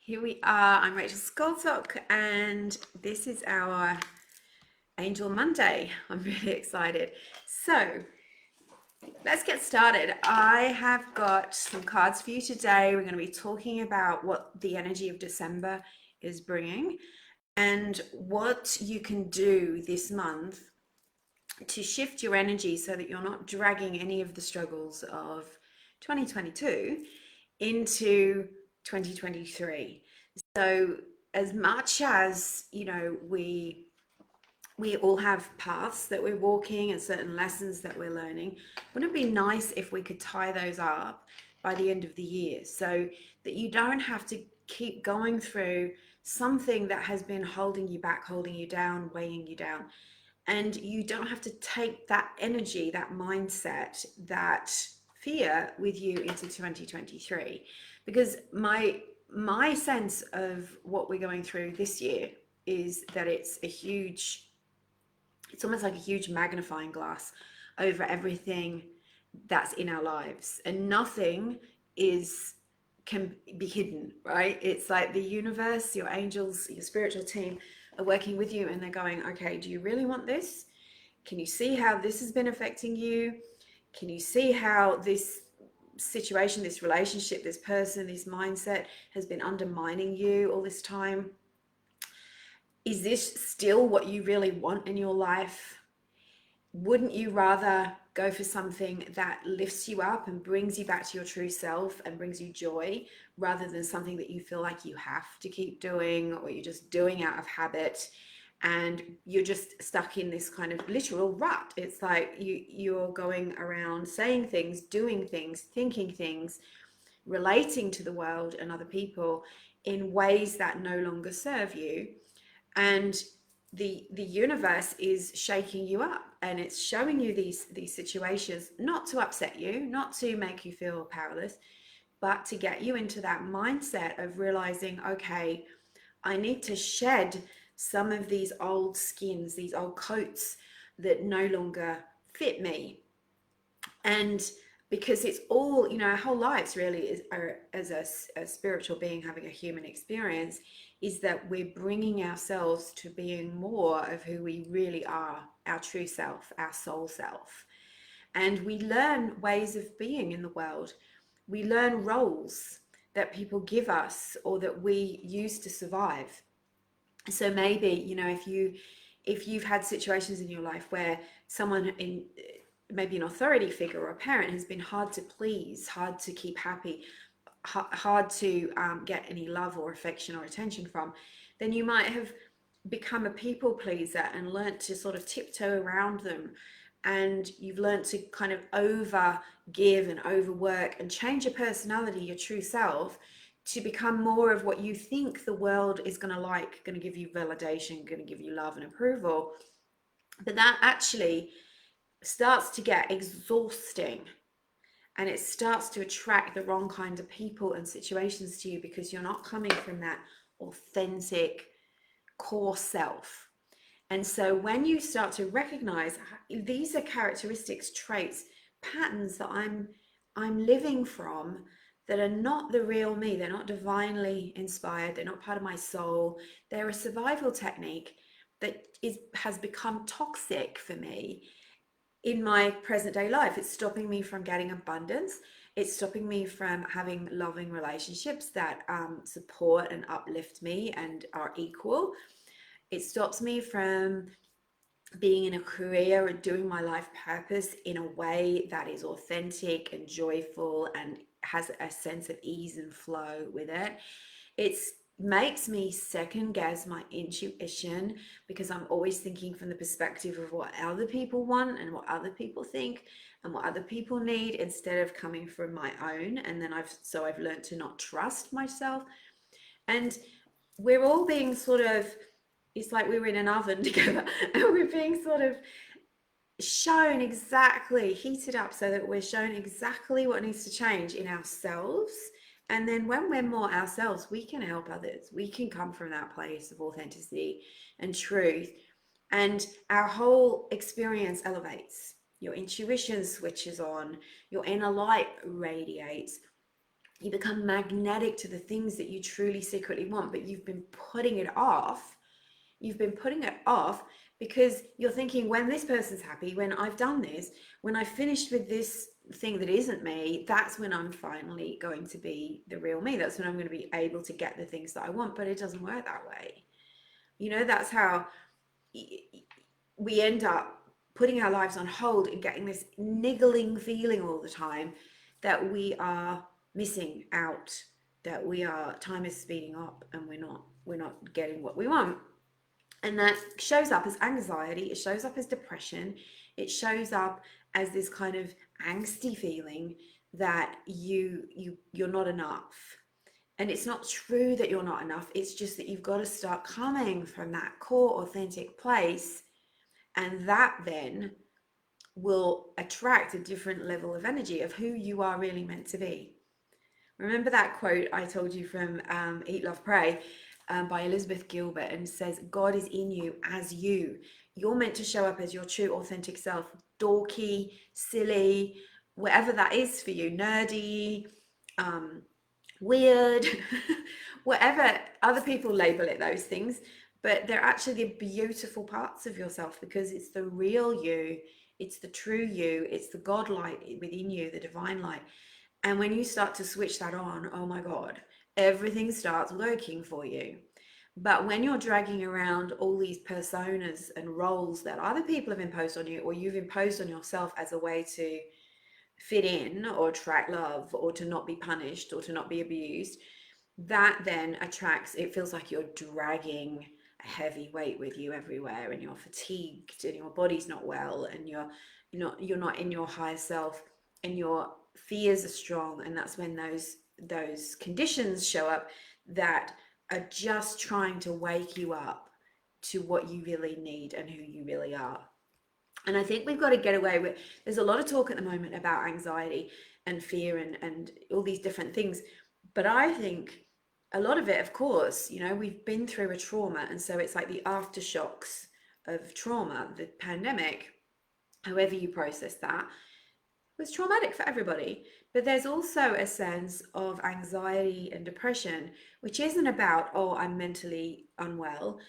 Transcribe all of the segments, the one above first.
Here we are. I'm Rachel Skoltok, and this is our Angel Monday. I'm really excited. So, let's get started. I have got some cards for you today. We're going to be talking about what the energy of December is bringing and what you can do this month to shift your energy so that you're not dragging any of the struggles of 2022 into 2023. So as much as, we all have paths that we're walking and certain lessons that we're learning, wouldn't it be nice if we could tie those up by the end of the year so that you don't have to keep going through something that has been holding you back, holding you down, weighing you down, and you don't have to take that energy, that mindset, that fear with you into 2023? Because my sense of what we're going through this year is that it's almost like a huge magnifying glass over everything that's in our lives, and nothing is can be hidden, right? It's like the universe, your angels, your spiritual team are working with you, and they're going, okay, do you really want this? Can you see how this has been affecting you? Can you see how this situation, this relationship, this person, this mindset has been undermining you all this time? Is this still what you really want in your life? Wouldn't you rather go for something that lifts you up and brings you back to your true self and brings you joy, rather than something that you feel like you have to keep doing, or you're just doing out of habit and you're just stuck in this kind of literal rut? It's like you're going around saying things, doing things, thinking things, relating to the world and other people in ways that no longer serve you, and the universe is shaking you up, and it's showing you these situations not to upset you, not to make you feel powerless, but to get you into that mindset of realizing, okay, I need to shed some of these old skins, these old coats that no longer fit me. And because it's all, our whole lives really as a spiritual being having a human experience, is that we're bringing ourselves to being more of who we really are, our true self, our soul self. And we learn ways of being in the world. We learn roles that people give us or that we use to survive. So maybe, if you've had situations in your life where someone in maybe an authority figure or a parent has been hard to please, hard to keep happy, hard to get any love or affection or attention from, then you might have become a people pleaser and learnt to sort of tiptoe around them. And you've learnt to kind of over give and overwork and change your personality, your true self, to become more of what you think the world is going to like, going to give you validation, going to give you love and approval. But that actually starts to get exhausting, and it starts to attract the wrong kinds of people and situations to you, because you're not coming from that authentic core self. And so when you start to recognize these are characteristics, traits, patterns that I'm living from, that are not the real me, they're not divinely inspired, they're not part of my soul, they're a survival technique that has become toxic for me in my present day life. It's stopping me from getting abundance. It's stopping me from having loving relationships that support and uplift me and are equal. It stops me from being in a career or doing my life purpose in a way that is authentic and joyful and has a sense of ease and flow with it. It makes me second guess my intuition, because I'm always thinking from the perspective of what other people want and what other people think and what other people need, instead of coming from my own. And then I've learned to not trust myself. And we're all being sort of, it's like we were in an oven together and we're being sort of shown exactly, heated up, so that we're shown exactly what needs to change in ourselves. And then when we're more ourselves, we can help others. We can come from that place of authenticity and truth, and our whole experience elevates. Your intuition switches on, your inner light radiates, You become magnetic to the things that you truly secretly want, but you've been putting it off. You've been putting it off because you're thinking, when this person's happy, when I've done this, when I've finished with this thing that isn't me, that's when I'm finally going to be the real me. That's when I'm going to be able to get the things that I want. But it doesn't work that way. You know, that's how we end up putting our lives on hold and getting this niggling feeling all the time that we are missing out, that time is speeding up and we're not getting what we want. And that shows up as anxiety, it shows up as depression, it shows up as this kind of angsty feeling that you're not enough. And it's not true that you're not enough, it's just that you've got to start coming from that core authentic place, and that then will attract a different level of energy of who you are really meant to be. Remember that quote I told you from Eat, Love, Pray by Elizabeth Gilbert, and says, God is in you as you. You're meant to show up as your true authentic self, dorky, silly, whatever that is for you, nerdy, weird, whatever other people label it, those things. But they're actually the beautiful parts of yourself, because it's the real you, it's the true you, it's the God light within you, the divine light. And when you start to switch that on, oh my God, everything starts working for you. But when you're dragging around all these personas and roles that other people have imposed on you, or you've imposed on yourself as a way to fit in or attract love or to not be punished or to not be abused, that then attracts, it feels like you're dragging a heavy weight with you everywhere, and you're fatigued and your body's not well, and you're not in your higher self, and your fears are strong. And that's when those conditions show up that are just trying to wake you up to what you really need and who you really are. And I think we've got to get away with, there's a lot of talk at the moment about anxiety and fear and all these different things. But I think a lot of it, of course, we've been through a trauma. And so it's like the aftershocks of trauma, the pandemic, however you process that, was traumatic for everybody. But there's also a sense of anxiety and depression, which isn't about, oh, I'm mentally unwell.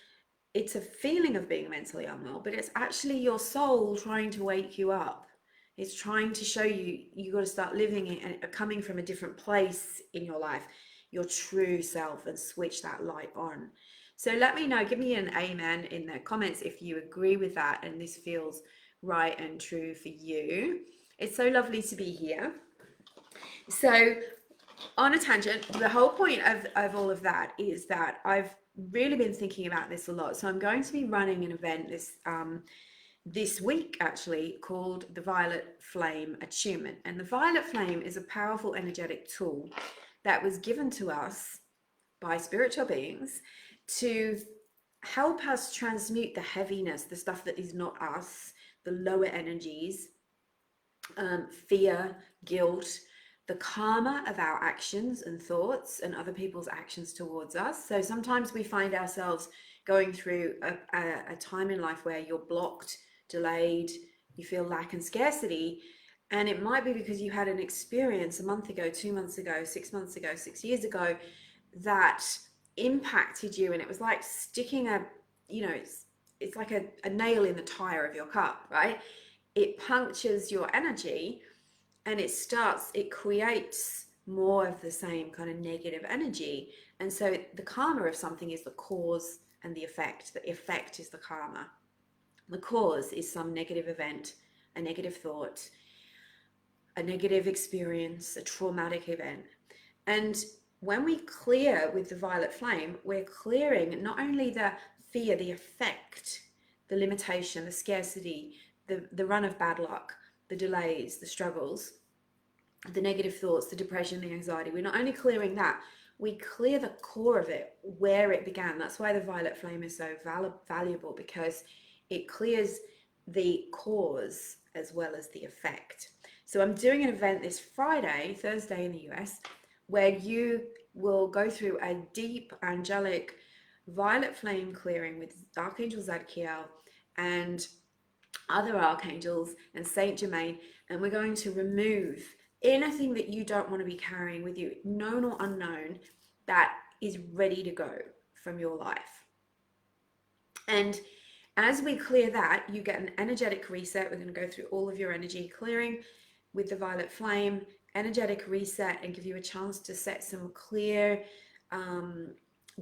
It's a feeling of being mentally unwell, but it's actually your soul trying to wake you up. It's trying to show you got to start living it and coming from a different place in your life, your true self, and switch that light on. So let me know, give me an amen in the comments if you agree with that and this feels right and true for you. It's so lovely to be here. So on a tangent, the whole point of all of that is that I've really been thinking about this a lot. So I'm going to be running an event this week, actually, called the Violet Flame Attunement. And the Violet Flame is a powerful energetic tool that was given to us by spiritual beings to help us transmute the heaviness, the stuff that is not us, the lower energies, fear, guilt, the karma of our actions and thoughts and other people's actions towards us. So sometimes we find ourselves going through a time in life where you're blocked, delayed, you feel lack and scarcity. And it might be because you had an experience a month ago, 2 months ago, 6 months ago, 6 years ago that impacted you. And it was like sticking it's like a nail in the tire of your car, right? It punctures your energy, and it creates more of the same kind of negative energy. And so the karma of something is the cause and the effect. The effect is the karma. The cause is some negative event, a negative thought, a negative experience, a traumatic event. And when we clear with the violet flame, we're clearing not only the fear, the effect, the limitation, the scarcity, the run of bad luck, the delays, the struggles, the negative thoughts, the depression, the anxiety. We're not only clearing that, we clear the core of it, where it began. That's why the violet flame is so valuable, because it clears the cause as well as the effect. So I'm doing an event this Thursday in the US, where you will go through a deep angelic violet flame clearing with Archangel Zadkiel and other archangels and Saint Germain, and we're going to remove anything that you don't want to be carrying with you, known or unknown, that is ready to go from your life. And as we clear that, you get an energetic reset. We're going to go through all of your energy clearing with the violet flame, energetic reset, and give you a chance to set some clear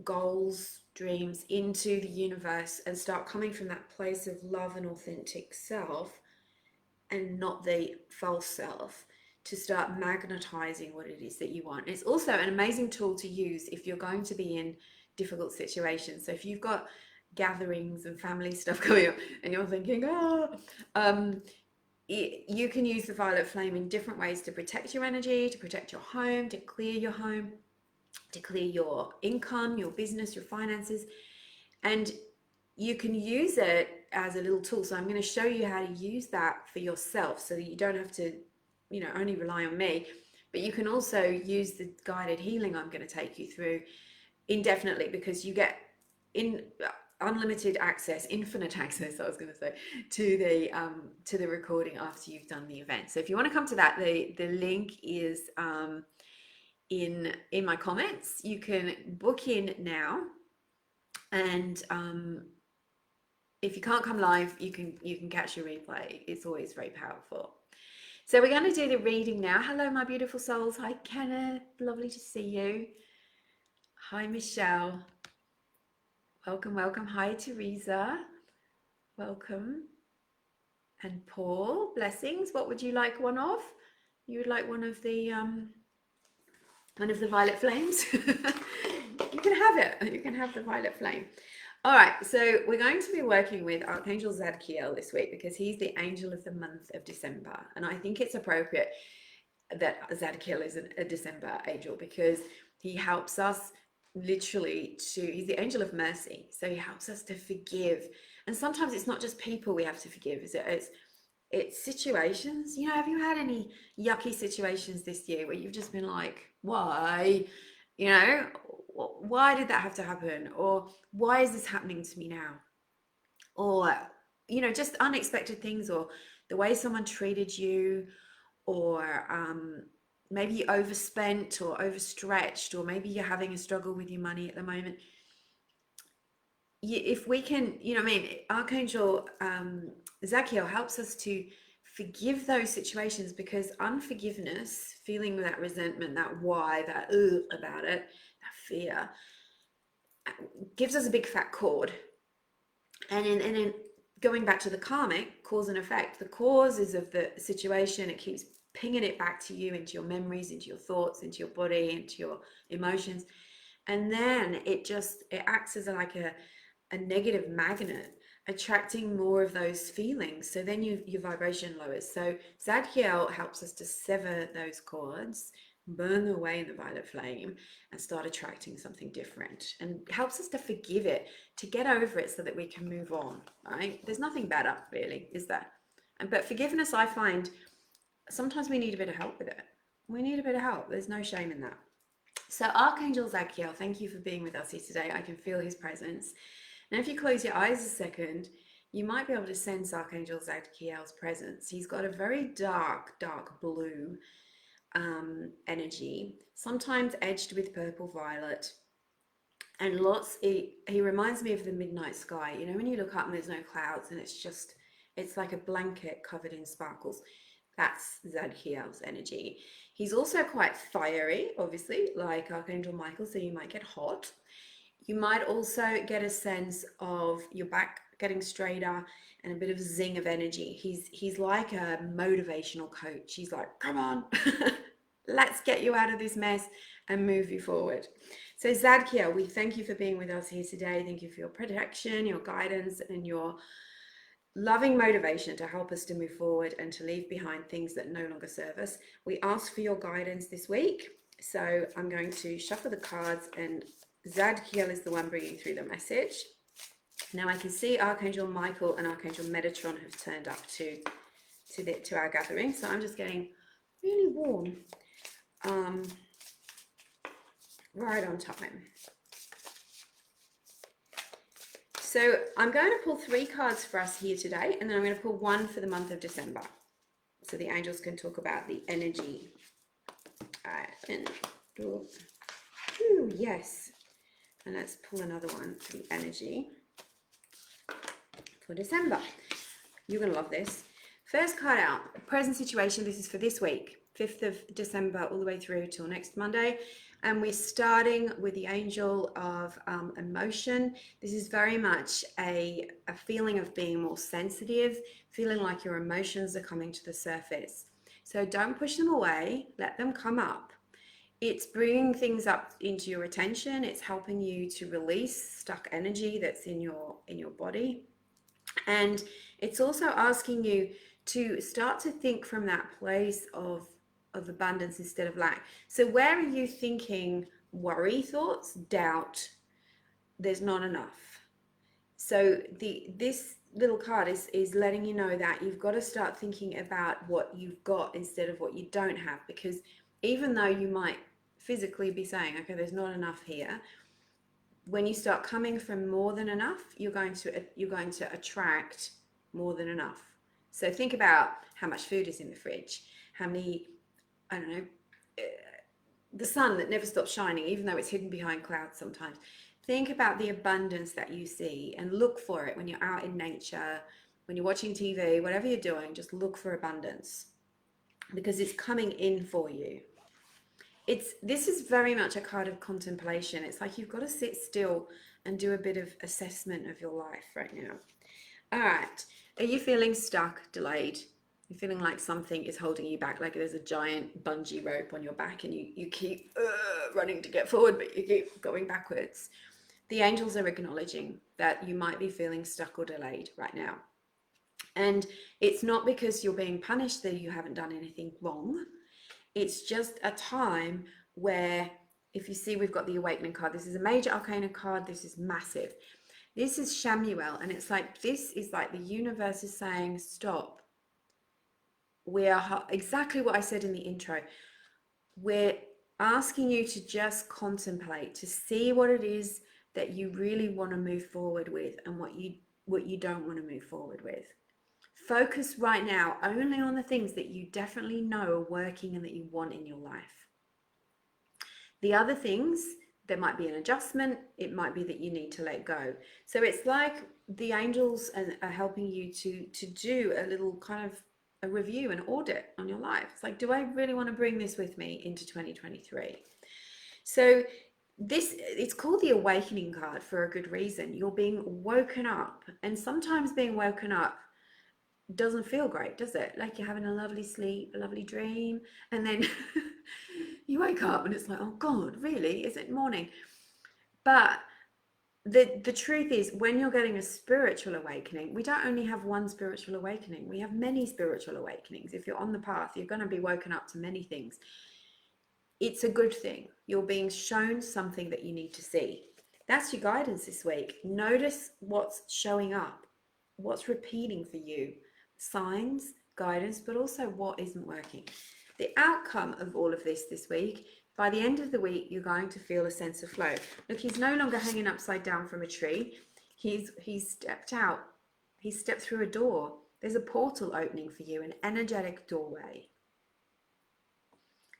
goals, dreams into the universe and start coming from that place of love and authentic self and not the false self, to start magnetizing what it is that you want. It's also an amazing tool to use if you're going to be in difficult situations. So if you've got gatherings and family stuff going on and you're thinking, you can use the violet flame in different ways to protect your energy, to protect your home, to clear your home, to clear your income, your business, your finances. And you can use it as a little tool. So I'm going to show you how to use that for yourself so that you don't have to, only rely on me, but you can also use the guided healing I'm going to take you through indefinitely, because you get unlimited access, infinite access, I was going to say, to the recording after you've done the event. So if you want to come to that, the link is in my comments. You can book in now, and if you can't come live, you can catch your replay. It's always very powerful. So we're going to do the reading now. Hello, my beautiful souls. Hi, Kenneth. Lovely to see you. Hi, Michelle. Welcome, welcome. Hi, Teresa. Welcome. And Paul, blessings. What would you like one of? You would like one of the violet flames? You can have it. You can have the violet flame. All right, so we're going to be working with Archangel Zadkiel this week because he's the angel of the month of December. And I think it's appropriate that Zadkiel is a December angel because he helps us literally he's the angel of mercy. So he helps us to forgive. And sometimes it's not just people we have to forgive, is it? It's situations. Have you had any yucky situations this year where you've just been like, why? Why did that have to happen? Or why is this happening to me now? Or, just unexpected things, or the way someone treated you, or maybe you overspent or overstretched, or maybe you're having a struggle with your money at the moment. If we can, Archangel Zadkiel helps us to forgive those situations, because unforgiveness, feeling that resentment, that why, that about it, that fear, gives us a big fat cord. And in going back to the karmic cause and effect, the cause is of the situation. It keeps pinging it back to you, into your memories, into your thoughts, into your body, into your emotions. And then it acts as like a negative magnet, attracting more of those feelings. So then your vibration lowers. So Zadkiel helps us to sever those cords, burn them away in the violet flame, and start attracting something different, and helps us to forgive it, to get over it so that we can move on, right? There's nothing better, really, is there? But forgiveness, I find, sometimes we need a bit of help with it. We need a bit of help. There's no shame in that. So Archangel Zadkiel, thank you for being with us here today. I can feel his presence. Now, if you close your eyes a second, you might be able to sense Archangel Zadkiel's presence. He's got a very dark, dark blue energy, sometimes edged with purple violet, and he reminds me of the midnight sky. When you look up and there's no clouds and it's like a blanket covered in sparkles. That's Zadkiel's energy. He's also quite fiery, obviously, like Archangel Michael, so you might get hot. You might also get a sense of your back getting straighter and a bit of zing of energy. He's like a motivational coach. He's like, come on, let's get you out of this mess and move you forward. So Zadkiel, we thank you for being with us here today. Thank you for your protection, your guidance, and your loving motivation to help us to move forward and to leave behind things that no longer serve us. We ask for your guidance this week. So I'm going to shuffle the cards, and Zadkiel is the one bringing through the message. Now I can see Archangel Michael and Archangel Metatron have turned up to our gathering. So I'm just getting really warm. Right on time. So I'm going to pull 3 cards for us here today, and then I'm going to pull 1 for the month of December. so the angels can talk about the energy. And ooh, yes. And let's pull another one for the energy for December. You're going to love this. First card out, present situation. This is for this week, 5th of December, all the way through till next Monday. And we're starting with the angel of emotion. This is very much a feeling of being more sensitive, feeling like your emotions are coming to the surface. So don't push them away, let them come up. It's bringing things up into your attention. It's helping you to release stuck energy that's in your body. And it's also asking you to start to think from that place of abundance instead of lack. So where are you thinking worry thoughts, doubt, there's not enough? So this little card is letting you know that you've got to start thinking about what you've got instead of what you don't have, because even though you might physically be saying, okay, there's not enough here, when you start coming from more than enough, you're going to attract more than enough. So think about how much food is in the fridge, how many, I don't know, the sun that never stops shining, even though it's hidden behind clouds sometimes. Think about the abundance that you see and look for it when you're out in nature, when you're watching TV, whatever you're doing, just look for abundance because it's coming in for you. This is very much a card of contemplation. It's like you've got to sit still and do a bit of assessment of your life right now. All right. Are you feeling stuck, delayed? You're feeling like something is holding you back, like there's a giant bungee rope on your back and you keep running to get forward, but you keep going backwards. The angels are acknowledging that you might be feeling stuck or delayed right now. And it's not because you're being punished that you haven't done anything wrong. It's just a time where, if you see, we've got the awakening card. This is a major arcana card. This is massive. This is Shamuel, and it's like, this is like the universe is saying, stop. We are exactly what I said in the intro. We're asking you to just contemplate, to see what it is that you really want to move forward with and what you don't want to move forward with. Focus right now only on the things that you definitely know are working and that you want in your life. The other things, there might be an adjustment. It might be that you need to let go. So it's like the angels are helping you to do a little kind of a review, an audit on your life. It's like, do I really want to bring this with me into 2023? So it's called the awakening card for a good reason. You're being woken up, and sometimes being woken up doesn't feel great, does it? Like you're having a lovely sleep, a lovely dream, and then you wake up and it's like, oh God, really? Is it morning? But the truth is, when you're getting a spiritual awakening, we don't only have one spiritual awakening, we have many spiritual awakenings. If you're on the path, you're going to be woken up to many things. It's a good thing. You're being shown something that you need to see. That's your guidance this week. Notice what's showing up, what's repeating for you. Signs, guidance, but also what isn't working. The outcome of all of this week, by the end of the week, you're going to feel a sense of flow. Look, he's no longer hanging upside down from a tree. He's stepped out. He's stepped through a door. There's a portal opening for you, an energetic doorway.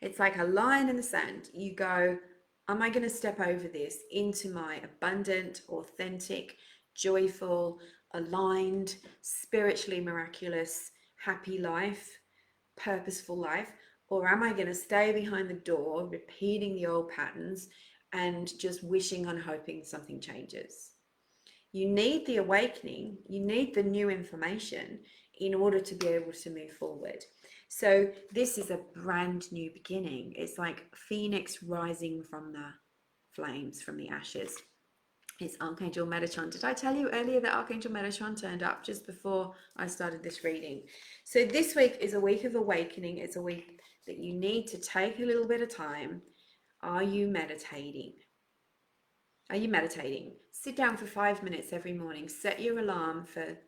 It's like a line in the sand. You go, am I going to step over this into my abundant, authentic, joyful, aligned, spiritually miraculous, happy life, purposeful life? Or am I going to stay behind the door, repeating the old patterns and just wishing and hoping something changes? You need the awakening, you need the new information in order to be able to move forward. So this is a brand new beginning. It's like Phoenix rising from the flames, from the ashes. It's Archangel Metatron. Did I tell you earlier that Archangel Metatron turned up just before I started this reading? So this week is a week of awakening. It's a week that you need to take a little bit of time. Are you meditating? Are you meditating? Sit down for 5 minutes every morning. Set your alarm for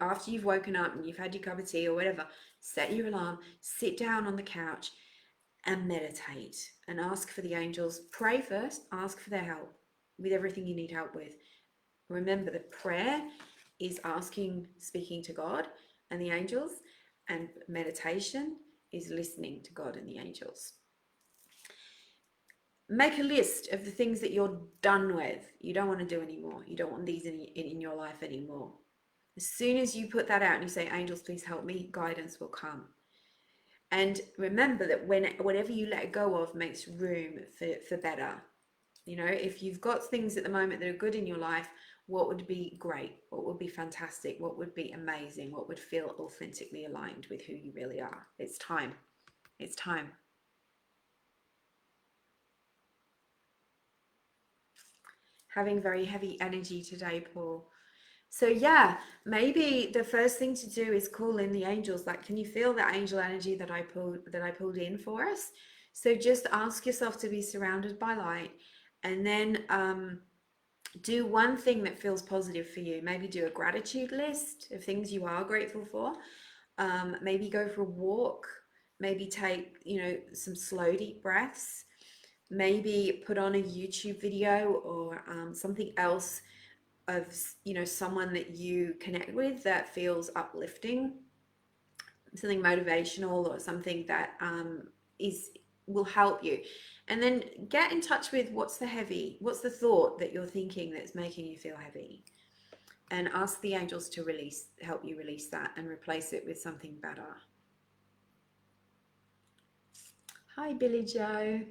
after you've woken up and you've had your cup of tea or whatever. Set your alarm. Sit down on the couch and meditate and ask for the angels. Pray first. Ask for their help with everything you need help with. Remember that prayer is asking, speaking to God and the angels, and meditation is listening to God and the angels. Make a list of the things that you're done with. You don't want to do anymore. You don't want these in your life anymore. As soon as you put that out and you say, angels, please help me, guidance will come. And remember that whatever you let go of makes room for better. You know, if you've got things at the moment that are good in your life, what would be great? What would be fantastic? What would be amazing? What would feel authentically aligned with who you really are? It's time. It's time. Having very heavy energy today, Paul. So yeah, maybe the first thing to do is call in the angels. Like, can you feel that angel energy that I pulled in for us? So just ask yourself to be surrounded by light, and then do one thing that feels positive for you. Maybe do a gratitude list of things you are grateful for. Maybe go for a walk. Maybe take, some slow, deep breaths. Maybe put on a YouTube video or something else of, someone that you connect with that feels uplifting, something motivational or something that will help you. And then get in touch with what's the thought that you're thinking that's making you feel heavy, and ask the angels to help you release that and replace it with something better. Hi, Billy Joe.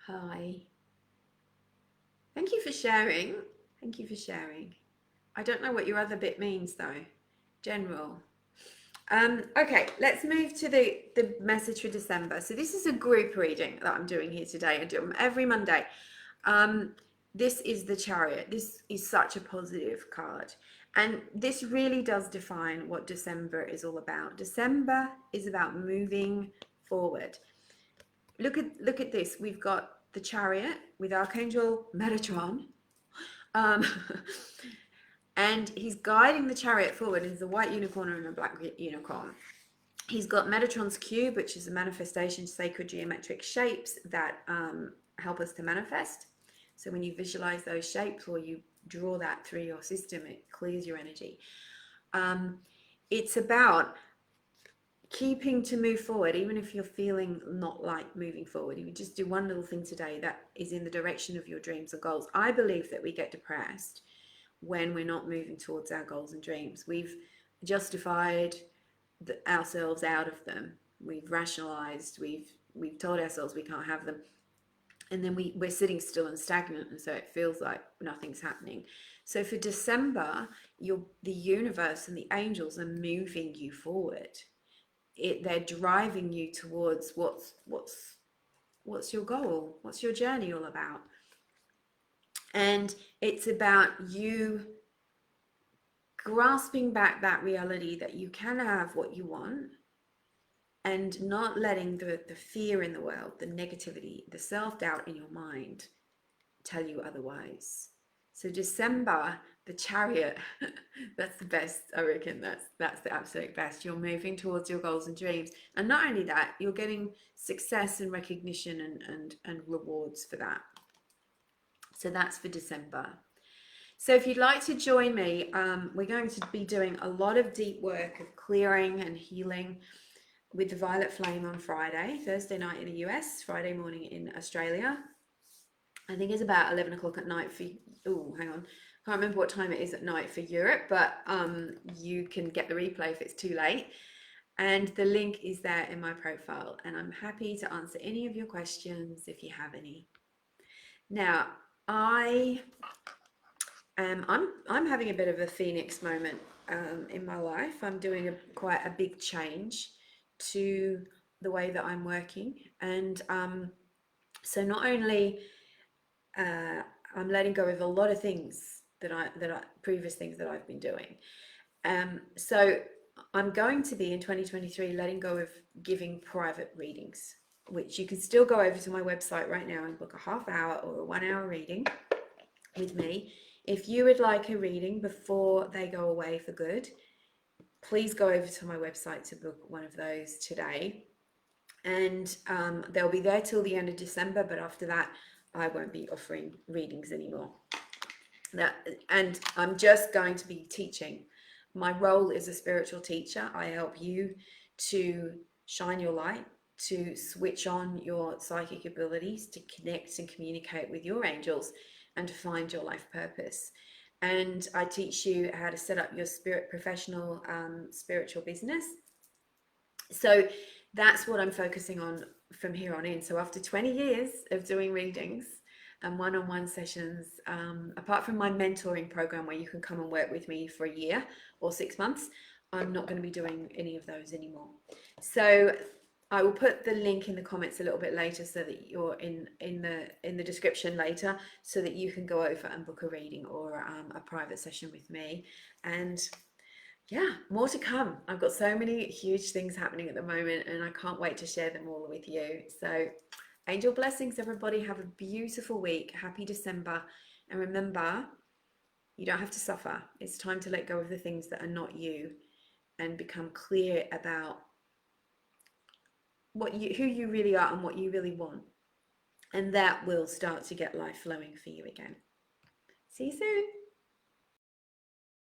Hi. Thank you for sharing. Thank you for sharing. I don't know what your other bit means though. General. Okay, let's move to the message for December. So this is a group reading that I'm doing here today. I do them every Monday. This is the Chariot. This is such a positive card. And this really does define what December is all about. December is about moving forward. Look at this. We've got the Chariot with Archangel Metatron. And he's guiding the chariot forward. He's a white unicorn and a black unicorn. He's got Metatron's cube, which is a manifestation, sacred geometric shapes that help us to manifest. So when you visualize those shapes or you draw that through your system, it clears your energy. It's about keeping to move forward, even if you're feeling not like moving forward. You just do one little thing today that is in the direction of your dreams or goals. I believe that we get depressed when we're not moving towards our goals and dreams. We've justified ourselves out of them. We've rationalized, we've told ourselves we can't have them. And then we're sitting still and stagnant, and so it feels like nothing's happening. So for December, the universe and the angels are moving you forward. They're driving you towards what's your goal? What's your journey all about? And it's about you grasping back that reality that you can have what you want, and not letting the fear in the world, the negativity, the self-doubt in your mind tell you otherwise. So December, the Chariot, that's the best, I reckon. That's the absolute best. You're moving towards your goals and dreams. And not only that, you're getting success and recognition and rewards for that. So that's for December. So if you'd like to join me, we're going to be doing a lot of deep work of clearing and healing with the Violet Flame on Friday, Thursday night in the US, Friday morning in Australia. I think it's about 11 o'clock at night for, hang on, can't remember what time it is at night for Europe, but you can get the replay if it's too late. And the link is there in my profile, and I'm happy to answer any of your questions if you have any. Now, I'm having a bit of a phoenix moment in my life. I'm doing quite a big change to the way that I'm working, and so not only I'm letting go of a lot of things previous things that I've been doing. So I'm going to be in 2023 letting go of giving private readings, which you can still go over to my website right now and book a half-hour or a 1-hour reading with me. If you would like a reading before they go away for good, please go over to my website to book one of those today. And they'll be there till the end of December, but after that, I won't be offering readings anymore. And I'm just going to be teaching My role is a spiritual teacher. I help you to shine your light, to switch on your psychic abilities, to connect and communicate with your angels, and to find your life purpose. And I teach you how to set up your spirit professional spiritual business. So that's what I'm focusing on from here on in. So after 20 years of doing readings and one-on-one sessions, apart from my mentoring program where you can come and work with me for a year or 6 months, I'm not going to be doing any of those anymore. So I will put the link in the comments a little bit later, so that you're in the description later, so that you can go over and book a reading or a private session with me. And yeah, more to come. I've got so many huge things happening at the moment, and I can't wait to share them all with you. So, angel blessings, everybody. Have a beautiful week. Happy December. And remember, you don't have to suffer. It's time to let go of the things that are not you and become clear about who you really are and what you really want. And that will start to get life flowing for you again. See you soon.